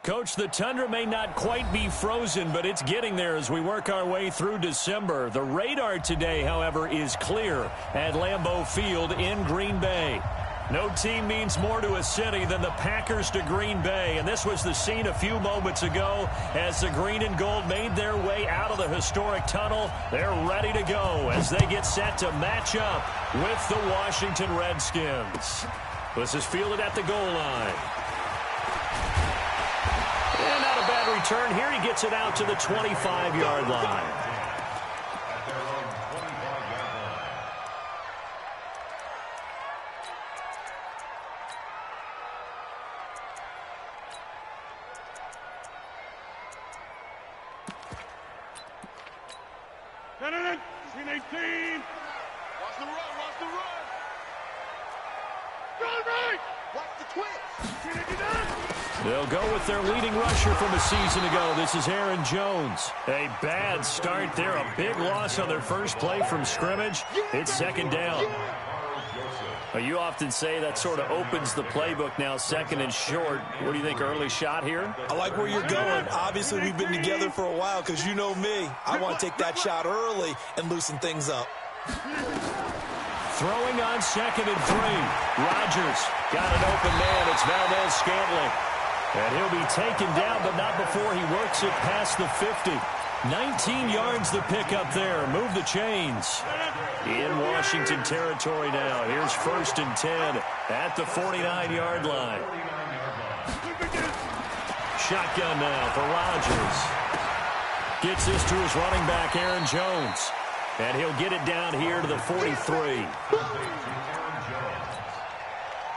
Coach, the tundra may not quite be frozen, but it's getting there as we work our way through December. The radar today, however, is clear at Lambeau Field in Green Bay. No team means more to a city than the Packers to Green Bay, and this was the scene a few moments ago as the green and gold made their way out of the historic tunnel. They're ready to go as they get set to match up with the Washington Redskins. This is fielded at the goal line. And not a bad return here. He gets it out to the 25-yard line. Watch the run, watch the run. Run right. Watch the twist. They'll go with their leading rusher from a season ago. This is Aaron Jones. A bad start there. A big loss on their first play from scrimmage. It's second down. You often say that sort of opens the playbook now, second and short. What do you think, early shot here? I like where you're going. Obviously, we've been together for a while because you know me. I want to take that shot early and loosen things up. Throwing on second and 3. Rodgers got an open man. It's Valdez-Scantling. And he'll be taken down, but not before he works it past the 50. 19 yards the pick up there. Move the chains. In Washington territory now. Here's 1st and 10 at the 49-yard line. Shotgun now for Rodgers. Gets this to his running back, Aaron Jones. And he'll get it down here to the 43.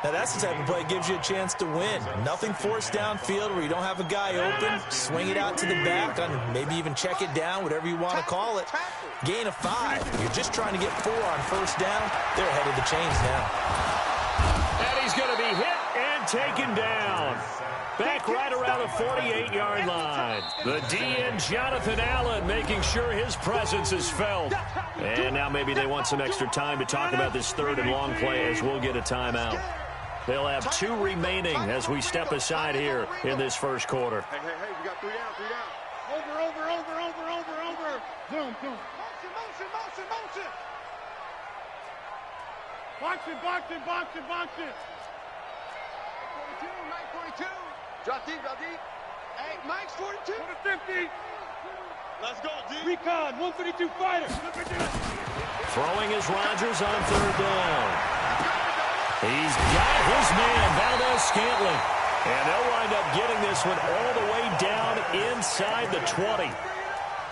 Now, that's the type of play that gives you a chance to win. Nothing forced downfield where you don't have a guy open. Swing it out to the back, and maybe even check it down, whatever you want to call it. Gain of 5. You're just trying to get 4 on first down. They're ahead of the chains now. And he's going to be hit and taken down. Back right around the 48-yard line. The DN, Jonathan Allen, making sure his presence is felt. And now maybe they want some extra time to talk about this third and long play as we'll get a timeout. They'll have 2 remaining as we step aside here in this first quarter. Hey, we got 3 down, 3 down. Over. Zoom. Motion. Box it. 42. Drop deep. Hey, Mike's 42. 50. Let's go, D. Recon, 132 fighter. Throwing is Rodgers on third down. He's got his man, Valdez-Scantling. And they'll wind up getting this one all the way down inside the 20.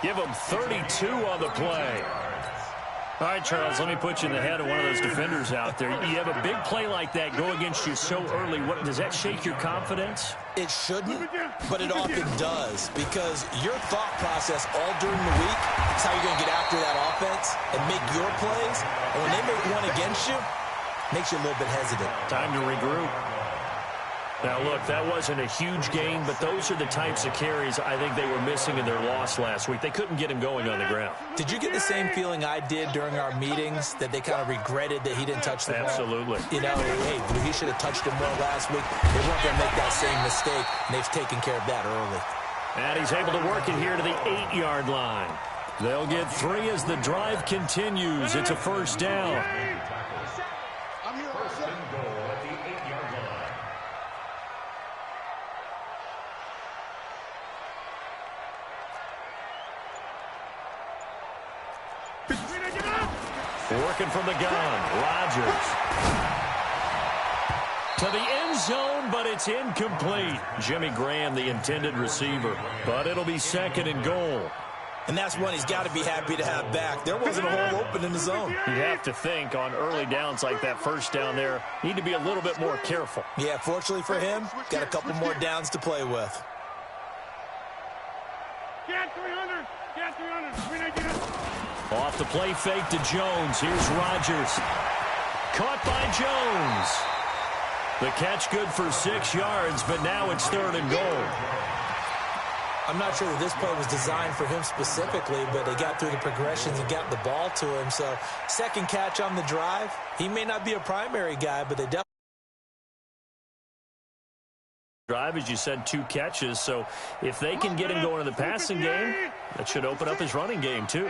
Give them 32 on the play. All right, Charles, let me put you in the head of one of those defenders out there. You have a big play like that go against you so early. Does that shake your confidence? It shouldn't, but it often does, because your thought process all during the week is how you're going to get after that offense and make your plays. And when they make one against you, it makes you a little bit hesitant. Time to regroup. Now, look, that wasn't a huge gain, but those are the types of carries I think they were missing in their loss last week. They couldn't get him going on the ground. Did you get the same feeling I did during our meetings, that they kind of regretted that he didn't touch the ball? Absolutely. You know, hey, he should have touched him more last week. They weren't going to make that same mistake, and they've taken care of that early. And he's able to work it here to the 8-yard line. They'll get 3 as the drive continues. It's a first down. Working from the gun, Rodgers. To the end zone, but it's incomplete. Jimmy Graham, the intended receiver. But it'll be second and goal. And that's one he's got to be happy to have back. There wasn't a hole open in the zone. You have to think on early downs like that first down there, need to be a little bit more careful. Yeah, fortunately for him, got a couple more downs to play with. Get 300. Off the play fake to Jones. Here's Rodgers. Caught by Jones. The catch good for 6 yards, but now it's third and goal. I'm not sure that this play was designed for him specifically, but they got through the progressions and got the ball to him. So second catch on the drive. He may not be a primary guy, but they definitely drive, as you said, 2 catches. So if they can get him going in the passing game, that should open up his running game too.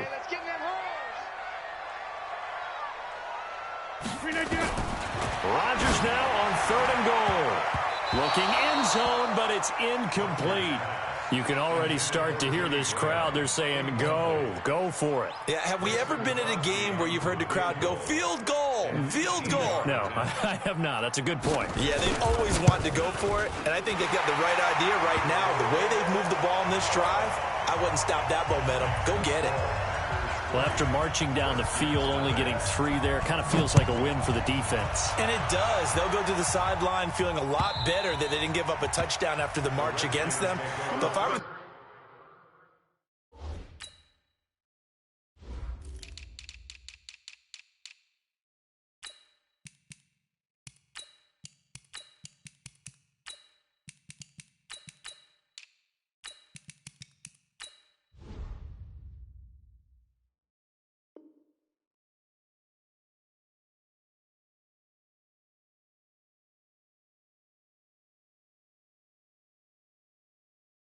Rodgers now on 3rd and goal. Looking end zone, but it's incomplete. You can already start to hear this crowd. They're saying, go for it. Yeah, have we ever been at a game where you've heard the crowd go, field goal, field goal? No, I have not. That's a good point. Yeah, they always want to go for it, and I think they've got the right idea right now. The way they've moved the ball in this drive, I wouldn't stop that momentum. Go get it. Well, after marching down the field, only getting 3 there, kind of feels like a win for the defense. And it does. They'll go to the sideline feeling a lot better that they didn't give up a touchdown after the march against them. But if I were...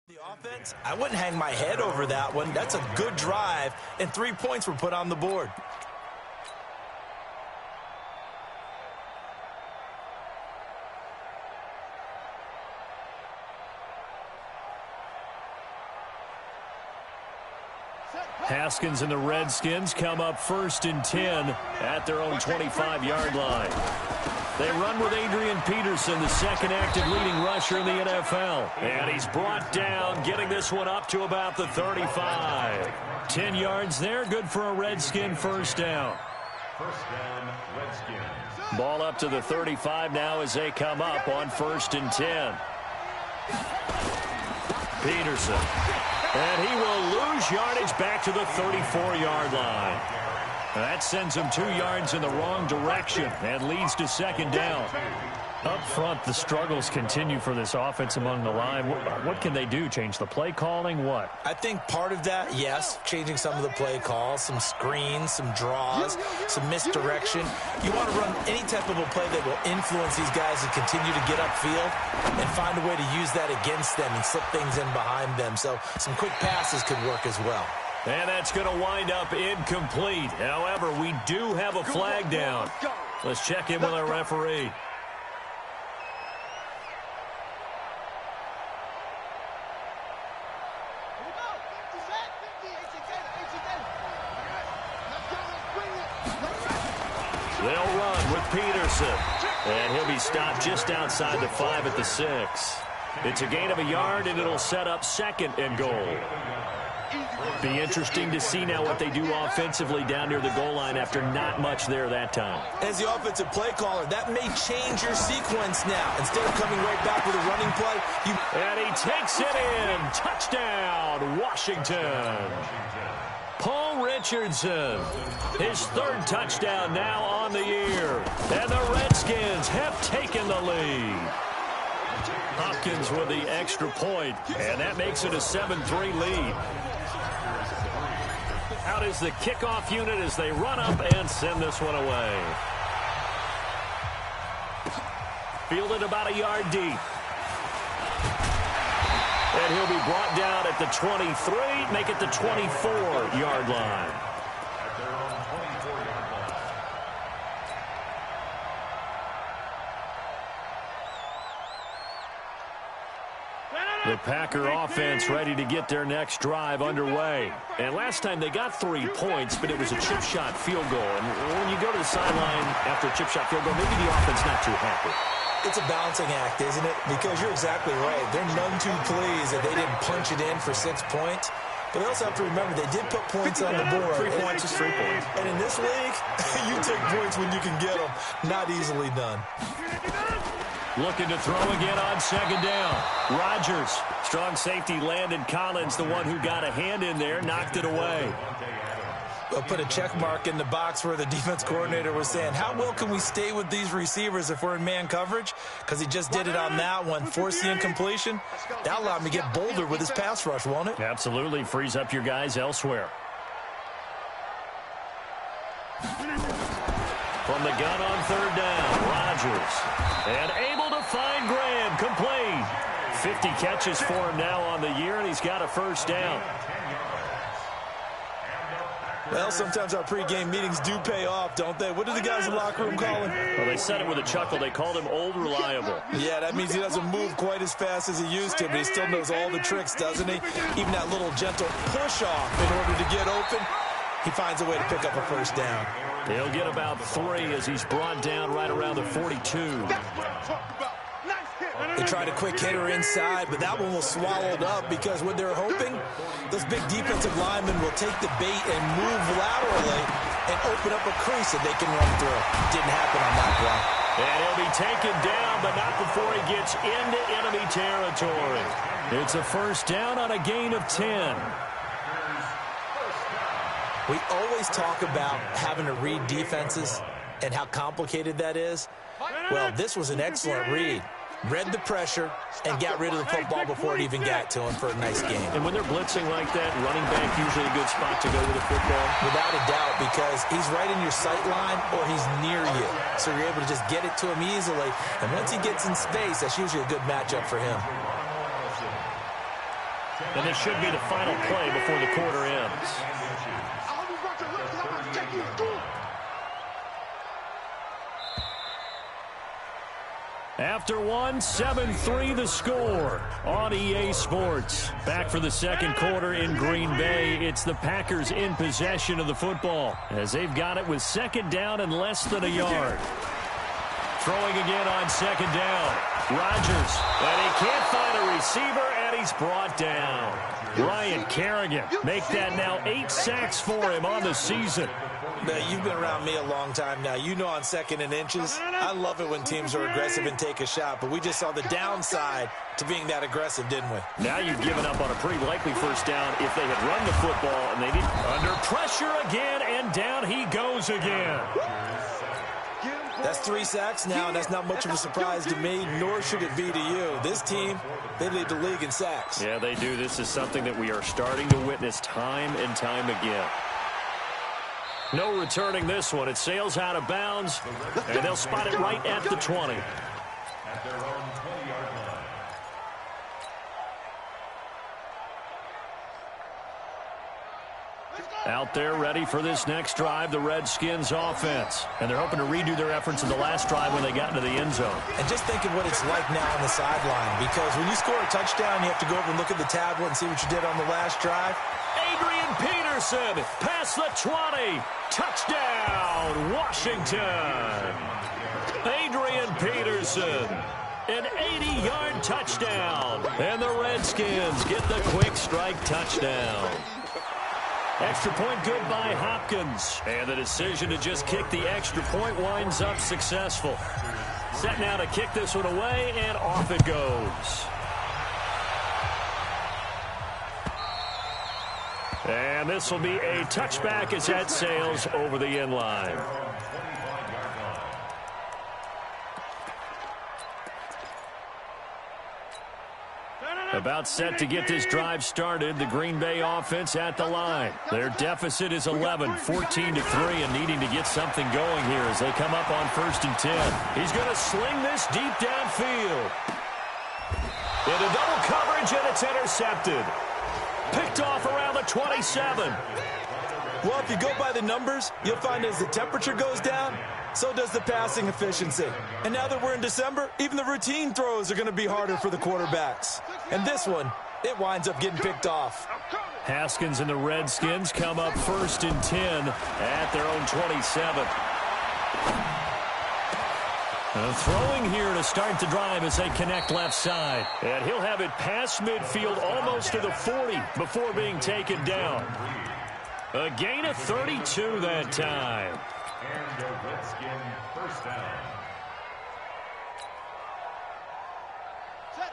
the offense, I wouldn't hang my head over that one. That's a good drive, and 3 points were put on the board. Haskins and the Redskins come up 1st and 10 at their own 25-yard line. They run with Adrian Peterson, the 2nd active leading rusher in the NFL. And he's brought down, getting this one up to about the 35. 10 yards there, good for a Redskin 1st down. Ball up to the 35 now as they come up on 1st and 10. Peterson. And he will lose yardage back to the 34-yard line. That sends him 2 yards in the wrong direction and leads to 2nd down. Up front, the struggles continue for this offense among the line. What can they do? Change the play calling? What? I think part of that, yes, changing some of the play calls, some screens, some draws, some misdirection. You want to run any type of a play that will influence these guys to continue to get upfield and find a way to use that against them and slip things in behind them. So some quick passes could work as well. And that's going to wind up incomplete. However, we do have a flag down. Let's check in with our referee. They'll run with Peterson. And he'll be stopped just outside the 5 at the 6. It's a gain of a yard, and it'll set up 2nd and goal. Be interesting to see now what they do offensively down near the goal line after not much there that time. As the offensive play caller, that may change your sequence now. Instead of coming right back with a running play, and he takes it in. Touchdown, Washington. Paul Richardson, his 3rd touchdown now on the year. And the Redskins have taken the lead. Hopkins with the extra point, and that makes it a 7-3 lead. Out is the kickoff unit as they run up and send this one away. Fielded about a yard deep. And he'll be brought down at the 23, make it the 24-yard line. The Packer offense ready to get their next drive underway. And last time they got 3 points, but it was a chip shot field goal. And when you go to the sideline after a chip shot field goal, maybe the offense not too happy. It's a balancing act, isn't it? Because you're exactly right. They're none too pleased that they didn't punch it in for 6 points. But they also have to remember they did put points on the board. 3 points is 3 points. And in this league, you take points when you can get them. Not easily done. Looking to throw again on 2nd down. Rodgers, strong safety, Landon Collins, the one who got a hand in there, knocked it away. We'll put a check mark in the box where the defense coordinator was saying, how well can we stay with these receivers if we're in man coverage? Because he just did it on that one, forced the incompletion. That allowed him to get bolder with his pass rush, won't it? Absolutely, frees up your guys elsewhere. From the gun on 3rd down, Rodgers. And able to find Graham, complete. 50 catches for him now on the year, and he's got a first down. Well, sometimes our pregame meetings do pay off, don't they? What do the guys in the locker room call him? Well, they said it with a chuckle. They called him Old Reliable. Yeah, that means he doesn't move quite as fast as he used to, but he still knows all the tricks, doesn't he? Even that little gentle push-off in order to get open, he finds a way to pick up a first down. He'll get about 3 as he's brought down right around the 42. They tried a quick hitter inside, but that one was swallowed up because what they're hoping, those big defensive linemen will take the bait and move laterally and open up a crease that they can run through. Didn't happen on that play. And he'll be taken down, but not before he gets into enemy territory. It's a first down on a gain of 10. We always talk about having to read defenses and how complicated that is. Well, this was an excellent read. Read the pressure and got rid of the football before it even got to him for a nice game. And when they're blitzing like that, running back usually a good spot to go with the football. Without a doubt, because he's right in your sight line or he's near you. So you're able to just get it to him easily. And once he gets in space, that's usually a good matchup for him. And this should be the final play before the quarter ends. After 1, 7-3 the score on EA Sports. Back for the second quarter in Green Bay. It's the Packers in possession of the football as they've got it with second down and less than a yard. Throwing again on second down. Rodgers, and he can't find a receiver, and he's brought down. Ryan Kerrigan make that now 8 sacks for him on the season. Now, you've been around me a long time now. You know on second and inches, I love it when teams are aggressive and take a shot, but we just saw the downside to being that aggressive, didn't we? Now you've given up on a pretty likely first down if they had run the football, and they did. Under pressure again, and down he goes again. That's 3 sacks now, and that's not much of a surprise to me, nor should it be to you. This team, they lead the league in sacks. Yeah, they do. This is something that we are starting to witness time and time again. No returning this one. It sails out of bounds, and they'll spot it right at the 20. Out there ready for this next drive, the Redskins offense. And they're hoping to redo their efforts in the last drive when they got into the end zone. And just think of what it's like now on the sideline, because when you score a touchdown, you have to go over and look at the tablet and see what you did on the last drive. Adrian Peterson past the 20. Touchdown, Washington. Adrian Peterson, an 80-yard touchdown. And the Redskins get the quick strike touchdown. Extra point good by Hopkins. And the decision to just kick the extra point winds up successful. Set now to kick this one away, and off it goes. And this will be a touchback as that sails over the end line. About set to get this drive started. The Green Bay offense at the line. Their deficit is 11, 14-3, and needing to get something going here as they come up on 1st and 10. He's going to sling this deep downfield. Into double coverage, and it's intercepted. Picked off around the 27. Well, if you go by the numbers, you'll find as the temperature goes down, so does the passing efficiency. And now that we're in December, even the routine throws are going to be harder for the quarterbacks. And this one, it winds up getting picked off. Haskins and the Redskins come up 1st and 10 at their own 27. Throwing here to start the drive as they connect left side. And he'll have it past midfield almost to the 40 before being taken down. A gain of 32 that time. And a Redskin first down.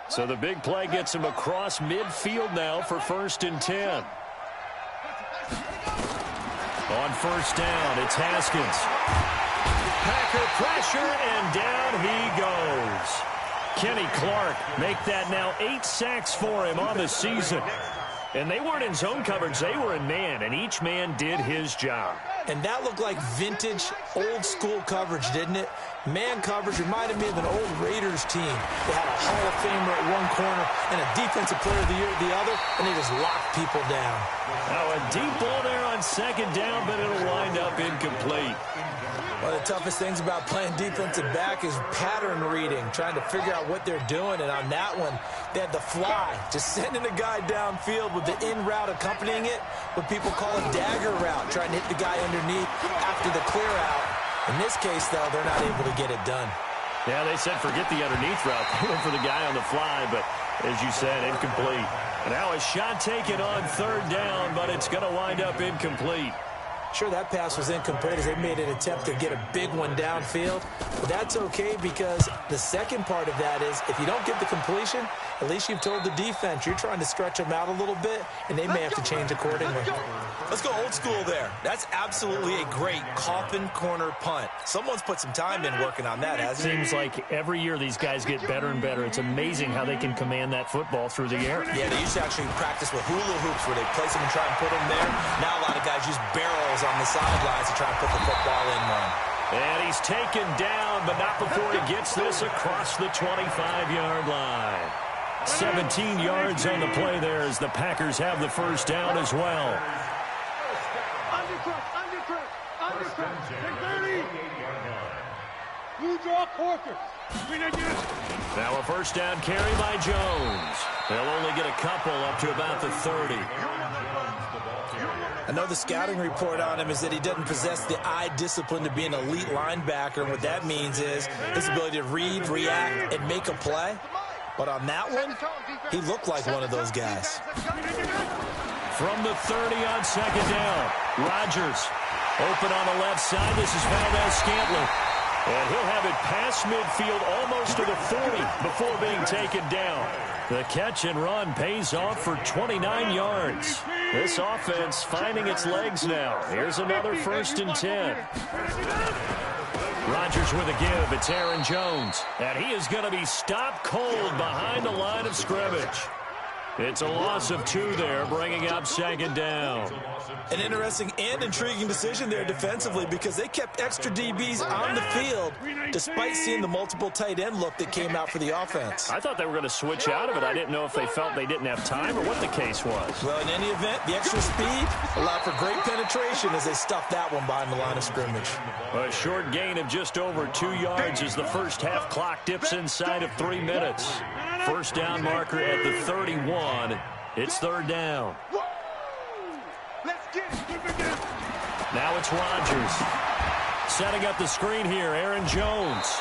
So the big play gets him across midfield now for 1st and 10. On 1st down, it's Haskins. Packer pressure, and down he goes. Kenny Clark make that now 8 sacks for him on the season. And they weren't in zone coverage, they were in man, and each man did his job. And that looked like vintage, old-school coverage, didn't it? Man coverage reminded me of an old Raiders team. They had a Hall of Famer at one corner and a Defensive Player of the Year at the other, and they just locked people down. Now a deep ball there on second down, but it'll wind up incomplete. One of the toughest things about playing defensive back is pattern reading, trying to figure out what they're doing. And on that one, they had the fly, just sending a guy downfield with the in route accompanying it, what people call a dagger route, trying to hit the guy underneath after the clear out. In this case, though, they're not able to get it done. Yeah, they said forget the underneath route. They went for the guy on the fly, but as you said, incomplete. And now a shot taken on third down, but it's going to wind up incomplete. Sure, that pass was incomplete as they made an attempt to get a big one downfield. But that's okay because the second part of that is if you don't get the completion, at least you've told the defense you're trying to stretch them out a little bit, and they may have to change accordingly. Let's go old school there. That's absolutely a great coffin corner punt. Someone's put some time in working on that, hasn't it? Seems like every year these guys get better and better. It's amazing how they can command that football through the air. Yeah, they used to actually practice with hula hoops where they place them and try and put them there. Now a lot of guys use barrels on the sidelines to try and put the football in one. And he's taken down, but not before he gets this across the 25-yard line. 17 yards on the play there as the Packers have the first down as well. Now a first down carry by Jones. They'll only get a couple up to about the 30. I know the scouting report on him is that he doesn't possess the eye discipline to be an elite linebacker. And what that means is his ability to read, react, and make a play. But on that one, he looked like one of those guys. From the 30 on second down, Rodgers open on the left side. This is Valdez-Scantling. And he'll have it past midfield almost to the 40 before being taken down. The catch and run pays off for 29 yards. This offense finding its legs now. Here's another 1st and 10. Rodgers with a give. It's Aaron Jones. And he is going to be stopped cold behind the line of scrimmage. It's a loss of 2 there, bringing up second down. An interesting and intriguing decision there defensively because they kept extra DBs on the field despite seeing the multiple tight end look that came out for the offense. I thought they were going to switch out of it. I didn't know if they felt they didn't have time or what the case was. Well, in any event, the extra speed allowed for great penetration as they stuffed that one behind the line of scrimmage. A short gain of just over 2 yards as the first half clock dips inside of 3 minutes. First down marker at the 31. It's third down. Now it's Rodgers. Setting up the screen here, Aaron Jones.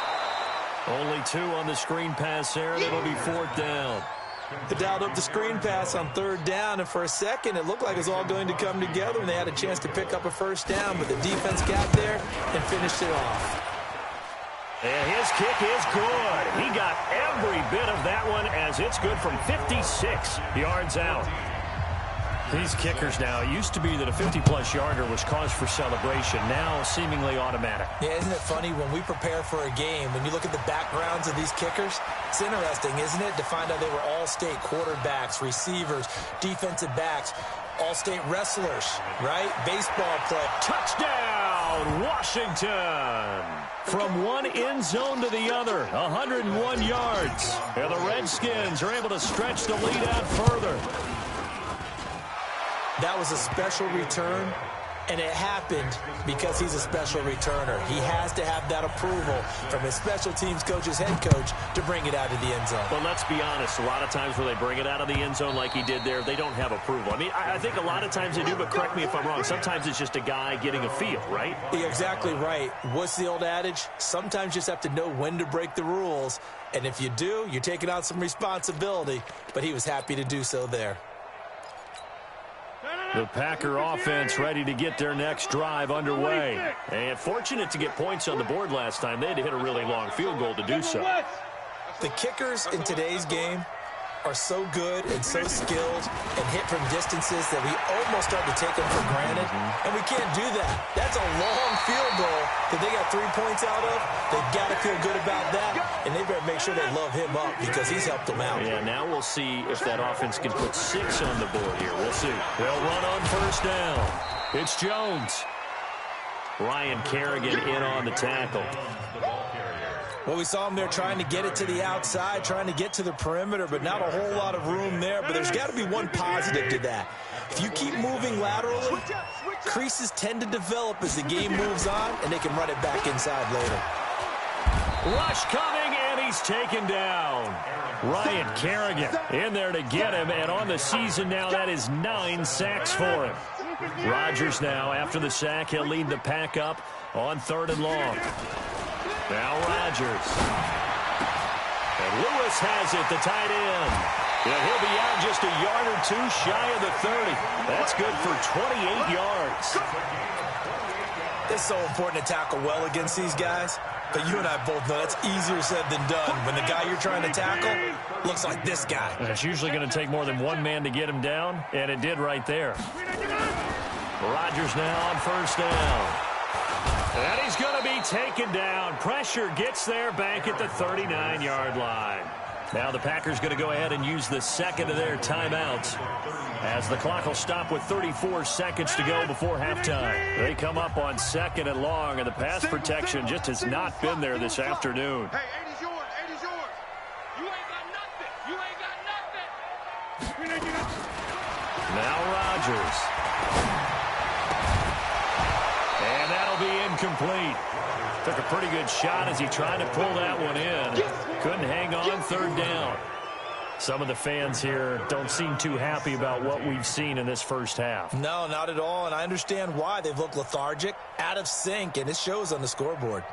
Only 2 on the screen pass there, and it'll be 4th down. They dialed up the screen pass on third down, and for a second, it looked like it was all going to come together, and they had a chance to pick up a first down, but the defense got there and finished it off. And his kick is good. He got every bit of that one as it's good from 56 yards out. These kickers now, it used to be that a 50-plus yarder was cause for celebration. Now seemingly automatic. Yeah, isn't it funny when we prepare for a game, when you look at the backgrounds of these kickers, it's interesting, isn't it, to find out they were all-state quarterbacks, receivers, defensive backs, all-state wrestlers, right? Baseball player. Touchdown, Washington! From one end zone to the other, 101 yards. And the Redskins are able to stretch the lead out further. That was a special return, and it happened because he's a special returner. He has to have that approval from his special teams coach's head coach to bring it out of the end zone. Well, let's be honest. A lot of times when they bring it out of the end zone like he did there, they don't have approval. I mean, I think a lot of times they do, but correct me if I'm wrong. Sometimes it's just a guy getting a feel, right? You're exactly right. What's the old adage? Sometimes you just have to know when to break the rules, and if you do, you're taking on some responsibility, but he was happy to do so there. The Packer offense ready to get their next drive underway. And fortunate to get points on the board last time. They had to hit a really long field goal to do so. The kickers in today's game are so good and so skilled and hit from distances that we almost start to take them for granted. And we can't do that. That's a long field goal that they got 3 points out of. They've got to feel good about that. And they better make sure they love him up because he's helped them out. Yeah, now we'll see if that offense can put 6 on the board here. We'll see. They'll run on first down. It's Jones. Ryan Kerrigan in on the tackle. Well, we saw him there trying to get it to the outside, trying to get to the perimeter, but not a whole lot of room there. But there's got to be one positive to that. If you keep moving laterally, creases tend to develop as the game moves on, and they can run it back inside later. Rush coming, and he's taken down. Ryan Kerrigan in there to get him, and on the season now, that is 9 sacks for him. Rodgers now, after the sack, he'll lead the pack up on 3rd and long. Now Rodgers. And Lewis has it, the tight end. Yeah, he'll be out just a yard or two shy of the 30. That's good for 28 yards. It's so important to tackle well against these guys. But you and I both know that's easier said than done. When the guy you're trying to tackle looks like this guy. And it's usually going to take more than one man to get him down, and it did right there. Rodgers now on 1st down. And he's going to be taken down. Pressure gets there back at the 39-yard line. Now the Packers going to go ahead and use the second of their timeouts, as the clock will stop with 34 seconds to go before halftime. They come up on 2nd and long, and the pass protection just has not been there this afternoon. Hey, 80's yours, 80's yours. You ain't got nothing. You ain't got nothing. Now Rodgers. And that'll be incomplete. Took a pretty good shot as he tried to pull that one in. Couldn't hang on 3rd down. Some of the fans here don't seem too happy about what we've seen in this first half. No, not at all, and I understand why. They've looked lethargic, out of sync, and it shows on the scoreboard.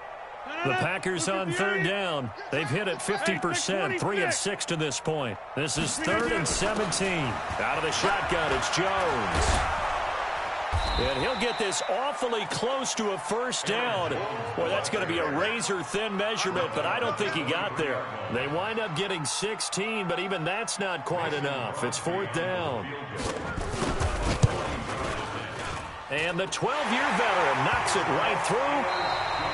The Packers on 3rd down. They've hit it 50%, 3 of 6 to this point. This is 3rd and 17. Out of the shotgun, it's Jones. And he'll get this awfully close to a 1st down. Boy, that's going to be a razor-thin measurement, but I don't think he got there. They wind up getting 16, but even that's not quite enough. It's 4th down. And the 12-year veteran knocks it right through.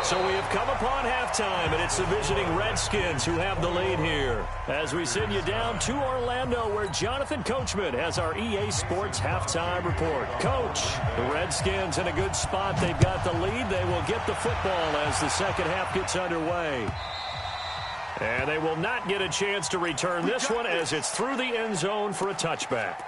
So we have come upon halftime, and it's the visiting Redskins who have the lead here. As we send you down to Orlando, where Jonathan Coachman has our EA Sports halftime report. Coach, the Redskins in a good spot. They've got the lead. They will get the football as the second half gets underway. And they will not get a chance to return this one as it's through the end zone for a touchback.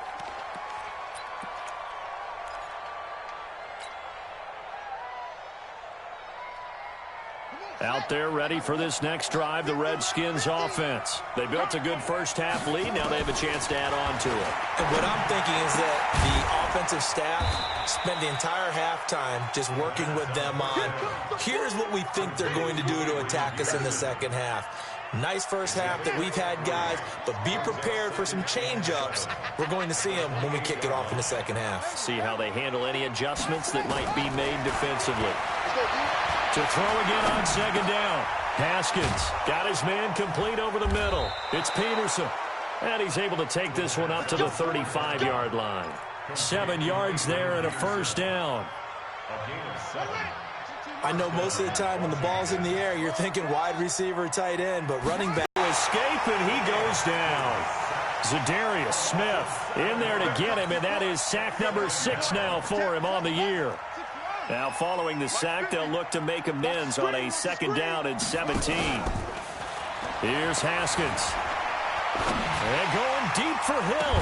Out there ready for this next drive, the Redskins offense. They built a good first half lead. Now they have a chance to add on to it. And what I'm thinking is that the offensive staff spent the entire halftime just working with them on, here's what we think they're going to do to attack us in the second half. Nice first half that we've had, guys, but be prepared for some change-ups. We're going to see them when we kick it off in the second half. See how they handle any adjustments that might be made defensively. To throw again on 2nd down. Haskins got his man complete over the middle. It's Peterson. And he's able to take this one up to the 35-yard line. 7 yards there and a 1st down. I know most of the time when the ball's in the air, you're thinking wide receiver, tight end, but running back. Escape, and he goes down. Zadarius Smith in there to get him, and that is sack number 6 now for him on the year. Now following the sack, they'll look to make amends on a 2nd down and 17. Here's Haskins. And going deep for Hill.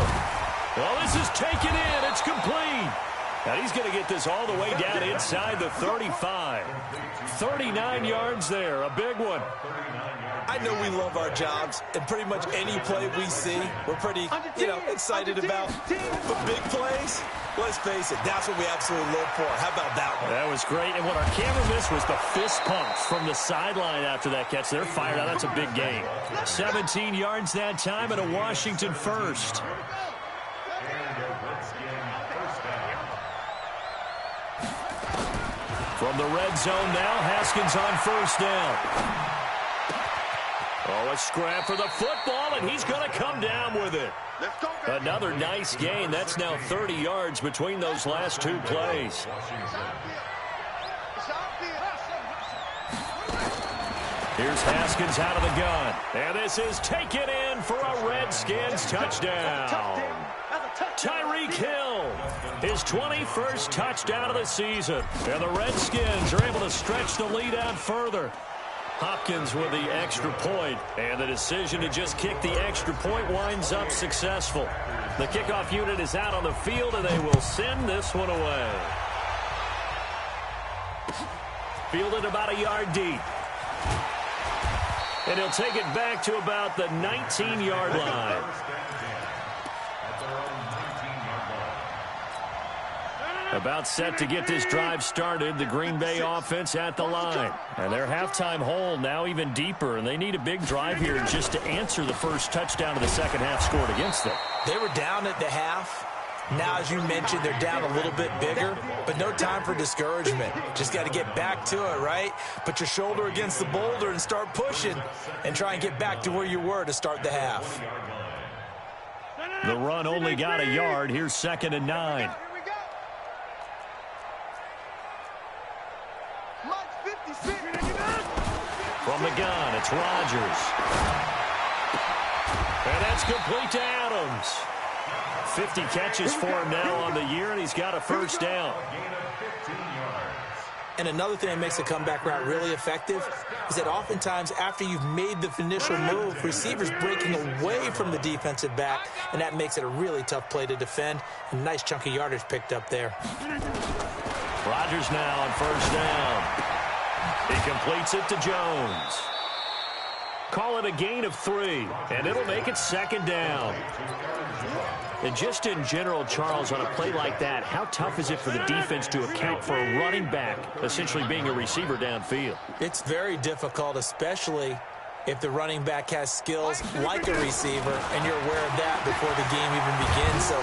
Well, this is taken in. It's complete. And he's going to get this all the way down inside the 35. 39 yards there, a big one. I know we love our jobs, and pretty much any play we see, we're pretty, excited about. But big plays, let's face it, that's what we absolutely live for. How about that one? That was great, and what our camera missed was the fist pumps from the sideline after that catch. They're fired out. That's a big gain. 17 yards that time, and a Washington first. From the red zone now, Haskins on 1st down. Oh, a scrap for the football, and he's going to come down with it. Another nice gain. That's now 30 yards between those last 2 plays. Here's Haskins out of the gun. And this is taken in for a Redskins touchdown. Tyreek Hill His 21st touchdown of the season. And the Redskins are able to stretch the lead out further. Hopkins with the extra point, and the decision to just kick the extra point winds up successful. The kickoff unit is out on the field, and they will send this one away. Fielded about a yard deep. And he'll take it back to about the 19-yard line. About set to get this drive started, the Green Bay offense at the line. And their halftime hole now even deeper, and they need a big drive here just to answer the first touchdown of the second half scored against them. They were down at the half. Now, as you mentioned, they're down a little bit bigger, but no time for discouragement. Just got to get back to it, right? Put your shoulder against the boulder and start pushing and try and get back to where you were to start the half. The run only got a yard. Here's 2nd and 9. From the gun, it's Rodgers. And that's complete to Adams. 50 catches for him now on the year, and he's got a first down. And another thing that makes the comeback route really effective is that oftentimes after you've made the initial move, receivers breaking away from the defensive back, and that makes it a really tough play to defend. A nice chunk of yardage picked up there. Rodgers now on first down. He completes it to Jones. Call it a gain of 3, and it'll make it 2nd down. And just in general, Charles, on a play like that, how tough is it for the defense to account for a running back essentially being a receiver downfield? It's very difficult, especially if the running back has skills like a receiver, and you're aware of that before the game even begins. So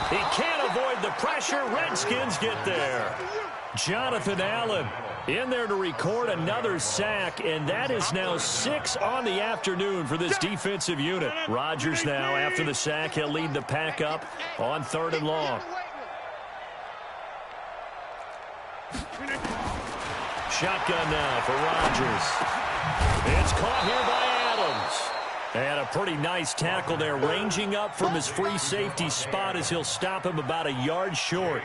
he can't avoid the pressure. Redskins get there. Jonathan Allen in there to record another sack, and that is now 6 on the afternoon for this defensive unit. Rodgers now, after the sack, he'll lead the pack up on 3rd and long. Shotgun now for Rodgers. It's caught here by Adams. And a pretty nice tackle there, ranging up from his free safety spot as he'll stop him about a yard short.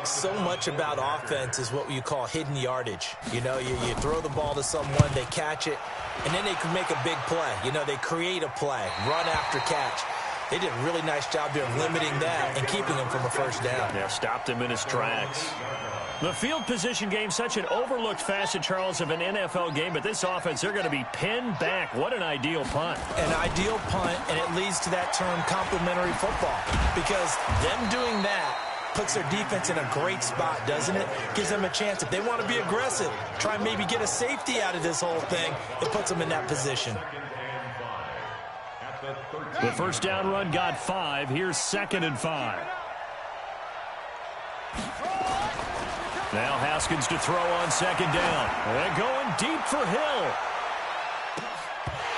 So much about offense is what you call hidden yardage. You know, you throw the ball to someone, they catch it, and then they can make a big play. You know, they create a play, run after catch. They did a really nice job there of limiting that and keeping him from a first down. Yeah, stopped him in his tracks. The field position game, such an overlooked facet, Charles, of an NFL game, but this offense, they're going to be pinned back. What an ideal punt. An ideal punt, and it leads to that term complementary football, because them doing that puts their defense in a great spot, doesn't it? Gives them a chance. If they want to be aggressive, try and maybe get a safety out of this whole thing, it puts them in that position. The first down run got 5. Here's 2nd and 5. Now Haskins to throw on 2nd down. And going deep for Hill.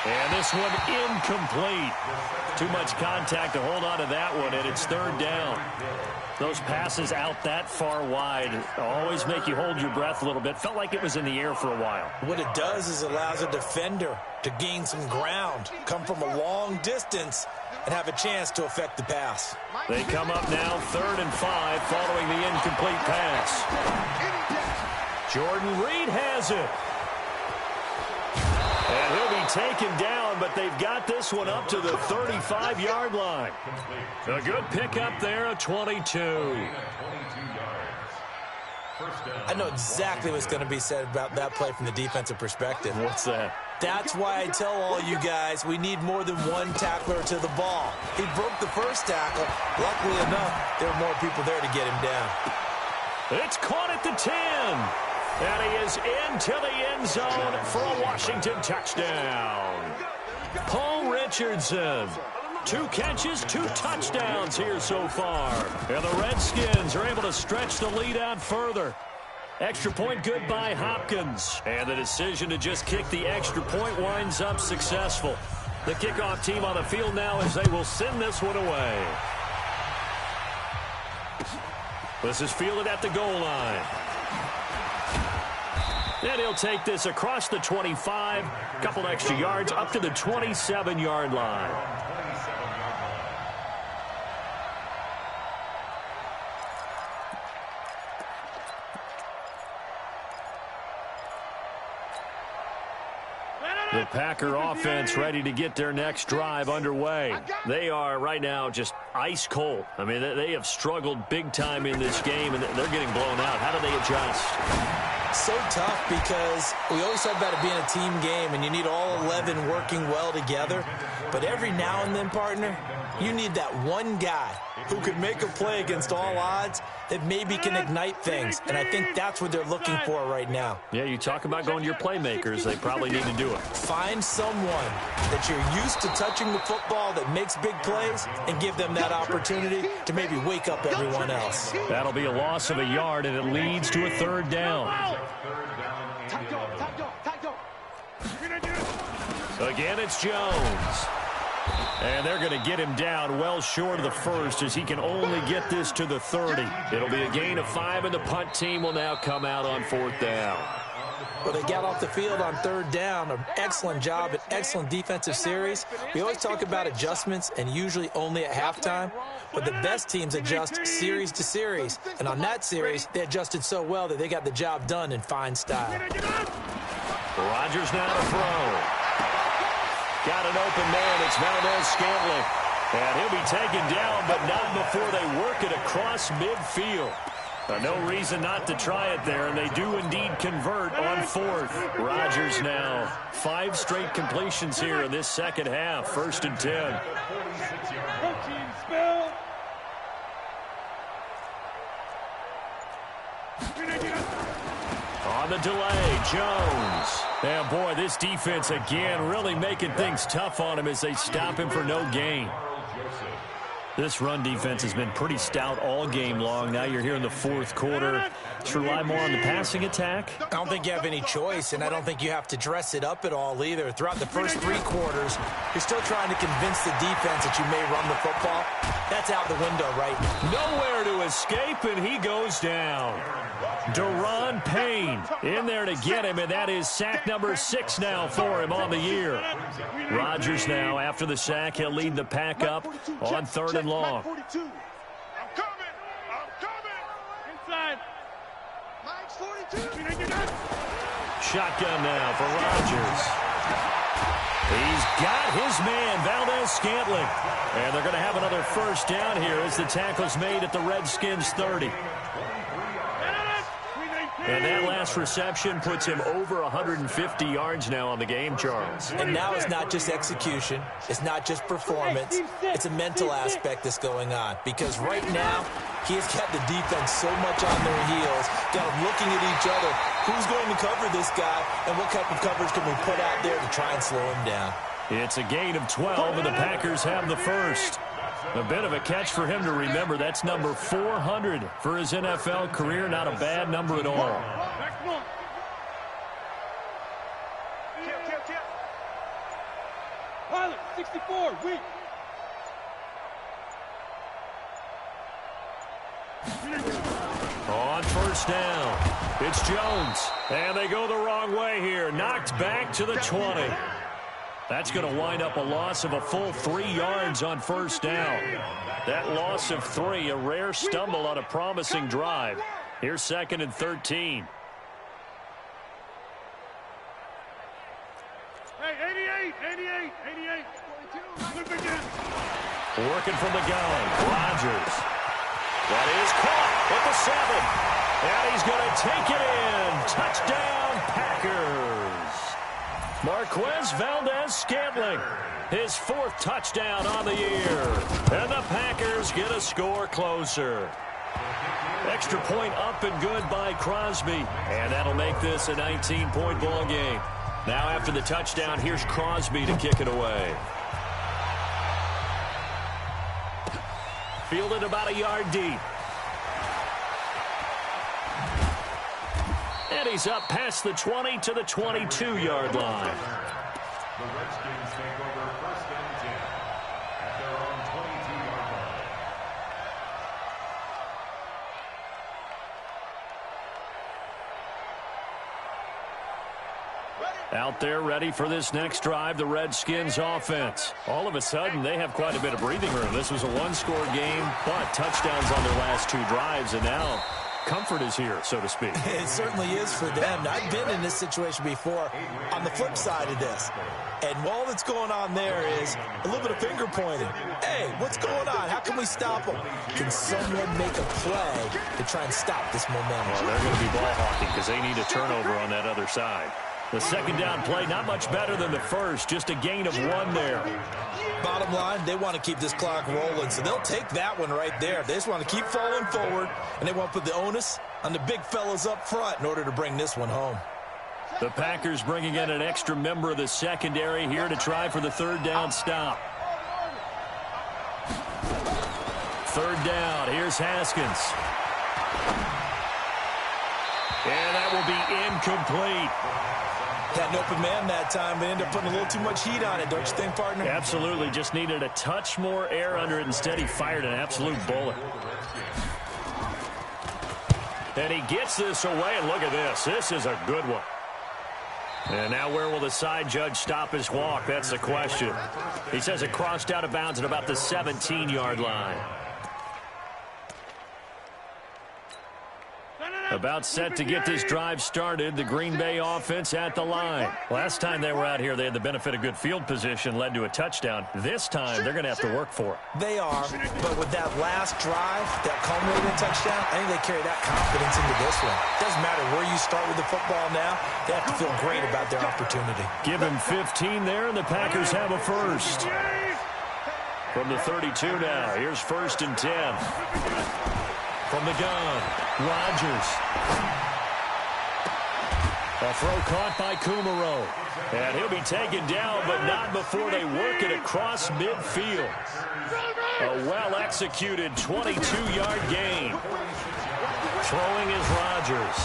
And this one incomplete. Too much contact to hold on to that one, and it's 3rd down. Those passes out that far wide always make you hold your breath a little bit. Felt like it was in the air for a while. What it does is allows a defender to gain some ground, come from a long distance, and have a chance to affect the pass. They come up now 3rd and 5 following the incomplete pass. Jordan Reed has it. And he'll be taken down, but they've got this one up to the 35-yard line. A good pickup there, a 22. I know exactly what's going to be said about that play from the defensive perspective. What's that? That's why I tell all you guys we need more than one tackler to the ball. He broke the first tackle. Luckily enough, there were more people there to get him down. It's caught at the 10. And he is into the end zone for a Washington touchdown. Paul Richardson. 2 catches, 2 touchdowns here so far. And the Redskins are able to stretch the lead out further. Extra point good by Hopkins. And the decision to just kick the extra point winds up successful. The kickoff team on the field now as they will send this one away. This is fielded at the goal line. And he'll take this across the 25, couple extra yards up to the 27-yard line. The Packer offense ready to get their next drive underway. They are right now just ice cold. I mean, they have struggled big time in this game, and they're getting blown out. How do they adjust? So tough because we always talk about it being a team game, and you need all 11 working well together. But every now and then, partner, you need that one guy who could make a play against all odds that maybe can ignite things. And I think that's what they're looking for right now. Yeah, you talk about going to your playmakers. They probably need to do it. Find someone that you're used to touching the football that makes big plays and give them that opportunity to maybe wake up everyone else. That'll be a loss of a yard, and it leads to a third down. Again, it's Jones. And they're going to get him down well short of the first as he can only get this to the 30. It'll be a gain of 5, and the punt team will now come out on 4th down. Well, they got off the field on 3rd down. An excellent job, an excellent defensive series. We always talk about adjustments and usually only at halftime. But the best teams adjust series to series. And on that series, they adjusted so well that they got the job done in fine style. Rodgers now to throw. Got an open man. It's Valdez-Scantling. And he'll be taken down, but not before they work it across midfield. No reason not to try it there, and they do indeed convert on 4th. Rodgers now 5 straight completions here in this second half. 1st and 10. On the delay, Jones. And boy, this defense again really making things tough on him as they stop him for no gain. This run defense has been pretty stout all game long. Now you're here in the 4th quarter. Let's rely more on the passing attack. I don't think you have any choice, and I don't think you have to dress it up at all either. Throughout the first 3 quarters, you're still trying to convince the defense that you may run the football. That's out the window right now. Nowhere to escape, and he goes down. Deron Payne in there to get him, and that is sack number 6 now for him on the year. Rodgers now, after the sack, he'll lead the pack up on 3rd and long. I'm coming. Inside. Mike's 42. Shotgun now for Rodgers. He's got his man, Valdez-Scantling. And they're going to have another 1st down here as the tackle's made at the Redskins 30. And that last reception puts him over 150 yards now on the game, Charles. And now it's not just execution. It's not just performance. It's a mental aspect that's going on. Because right now, he has got the defense so much on their heels, got them looking at each other. Who's going to cover this guy, and what type of coverage can we put out there to try and slow him down? It's a gain of 12, and the Packers have the 1st. A bit of a catch for him to remember. That's number 400 for his NFL career. Not a bad number at all. Pilot, 64, weak. On 1st down, it's Jones. And they go the wrong way here. Knocked back to the 20. That's going to wind up a loss of a full 3 yards on 1st down. That loss of 3, a rare stumble on a promising drive. Here's 2nd and 13. Hey, 88. Working from the gun, Rodgers. That is caught at the 7. And he's going to take it in. Touchdown, Packers. Marquez Valdez-Scantling, his 4th touchdown on the year. And the Packers get a score closer. Extra point up and good by Crosby. And that'll make this a 19-point ball game. Now after the touchdown, here's Crosby to kick it away. Fielded about a yard deep. And he's up past the 20 to the 22-yard line. The Redskins take over 1st and 10 at their own 22-yard line. Out there ready for this next drive, the Redskins offense. All of a sudden, they have quite a bit of breathing room. This was a 1-score game, but touchdowns on their last 2 drives, and now comfort is here, so to speak. It certainly is for them. I've been in this situation before on the flip side of this. And all that's going on there is a little bit of finger pointing. Hey, what's going on? How can we stop them? Can someone make a play to try and stop this momentum? Well, they're going to be ball hawking because they need a turnover on that other side. The second down play, not much better than the first, just a gain of 1 there. Bottom line, they want to keep this clock rolling, so they'll take that one right there. They just want to keep falling forward, and they want to put the onus on the big fellas up front in order to bring this one home. The Packers bringing in an extra member of the secondary here to try for the third down stop. Third down, here's Haskins. And that will be incomplete. Had an open man that time, but ended up putting a little too much heat on it, don't you think, partner? Absolutely, just needed a touch more air under it. Instead, he fired an absolute bullet. And he gets this away, and look at this. This is a good one. And now where will the side judge stop his walk? That's the question. He says it crossed out of bounds at about the 17-yard line. About set to get this drive started. The Green Bay offense at the line. Last time they were out here, they had the benefit of good field position, led to a touchdown. This time, they're going to have to work for it. They are, but with that last drive, that culminating touchdown, I think they carry that confidence into this one. Doesn't matter where you start with the football now, they have to feel great about their opportunity. Give him 15 there, and the Packers have a first. From the 32 now, here's 1st and 10. From the gun, Rodgers. A throw caught by Kumaro. And he'll be taken down, but not before they work it across midfield. A well-executed 22-yard gain. Throwing is Rodgers.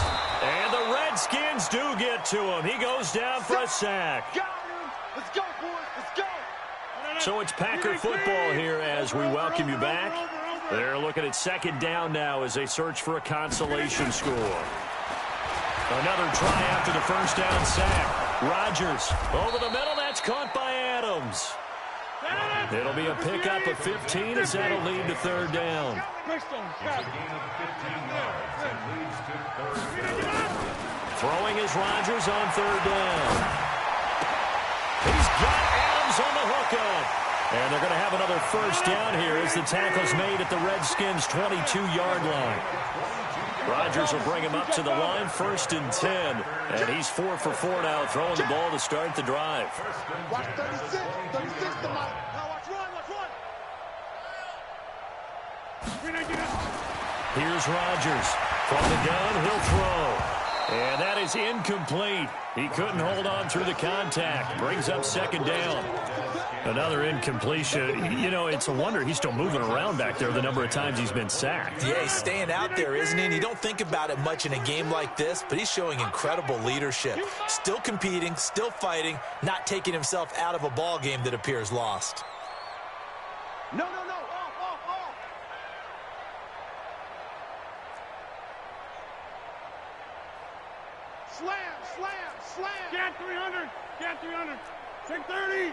And the Redskins do get to him. He goes down for a sack. Let's go, boys. Let's go. So it's Packer football here as we welcome you back. They're looking at second down now as they search for a consolation score. Another try after the first down sack. Rodgers over the middle. That's caught by Adams. It'll be a pickup of 15 as that'll lead to third down. Throwing is Rodgers on third down. He's got Adams on the hookup. And they're going to have another first down here as the tackle's made at the Redskins' 22-yard line. Rodgers will bring him up to the line, 1st and 10. And he's 4 for 4 now, throwing the ball to start the drive. Watch 36 to Mike. Now watch run. Here's Rodgers. From the gun, he'll throw. And that is incomplete. He couldn't hold on through the contact. Brings up second down. Another incompletion. You know, it's a wonder he's still moving around back there the number of times he's been sacked. Yeah, he's staying out there, isn't he? And you don't think about it much in a game like this, but he's showing incredible leadership. Still competing, still fighting, not taking himself out of a ball game that appears lost. No. Off. Slam. Get 300. Take 30.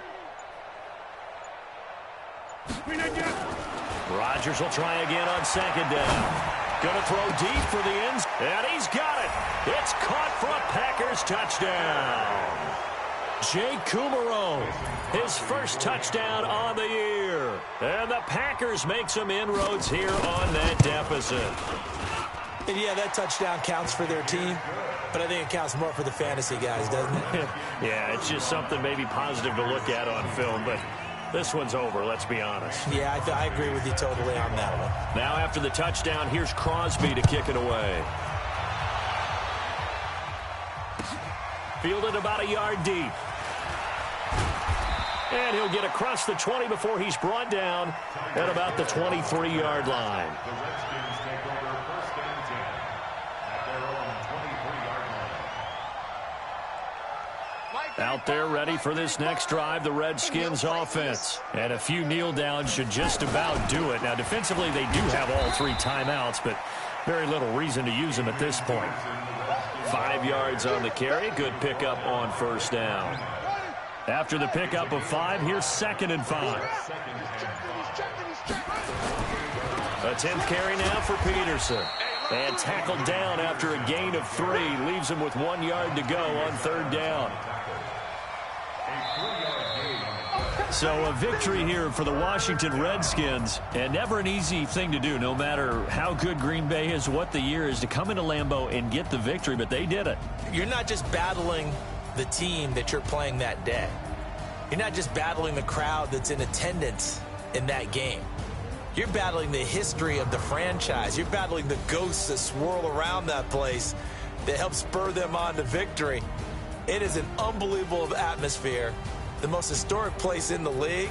Rodgers will try again on second down. Going to throw deep for the ends, and he's got it. It's caught for a Packers touchdown. Jay Kumaro, his first touchdown on the year. And the Packers make some inroads here on that deficit. And yeah, that touchdown counts for their team, but I think it counts more for the fantasy guys, doesn't it? Yeah, it's just something maybe positive to look at on film, but this one's over, let's be honest. Yeah, I agree with you totally on that one. Now after the touchdown, here's Crosby to kick it away. Fielded about a yard deep. And he'll get across the 20 before he's brought down at about the 23-yard line. The Redskins take over 1st and 10 at their own 23-yard line. Out there ready for this next drive, the Redskins offense. And a few kneel downs should just about do it. Now, defensively, they do have all 3 timeouts, but very little reason to use them at this point. 5 yards on the carry. Good pickup on first down. After the pickup of 5, here's 2nd and 5. A 10th carry now for Peterson. And tackled down after a gain of 3. Leaves him with 1 yard to go on 3rd down. So a victory here for the Washington Redskins, and never an easy thing to do, no matter how good Green Bay is, what the year is, to come into Lambeau and get the victory, but they did it. You're not just battling the team that you're playing that day. You're not just battling the crowd that's in attendance in that game. You're battling the history of the franchise. You're battling the ghosts that swirl around that place that help spur them on to victory. It is an unbelievable atmosphere, the most historic place in the league,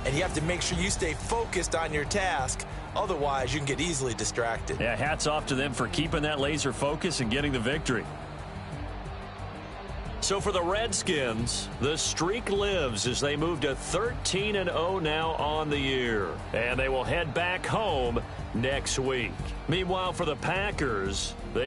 and you have to make sure you stay focused on your task. Otherwise, you can get easily distracted. Yeah, hats off to them for keeping that laser focus and getting the victory. So for the Redskins, the streak lives as they move to 13-0 now on the year. And they will head back home next week. Meanwhile, for the Packers, they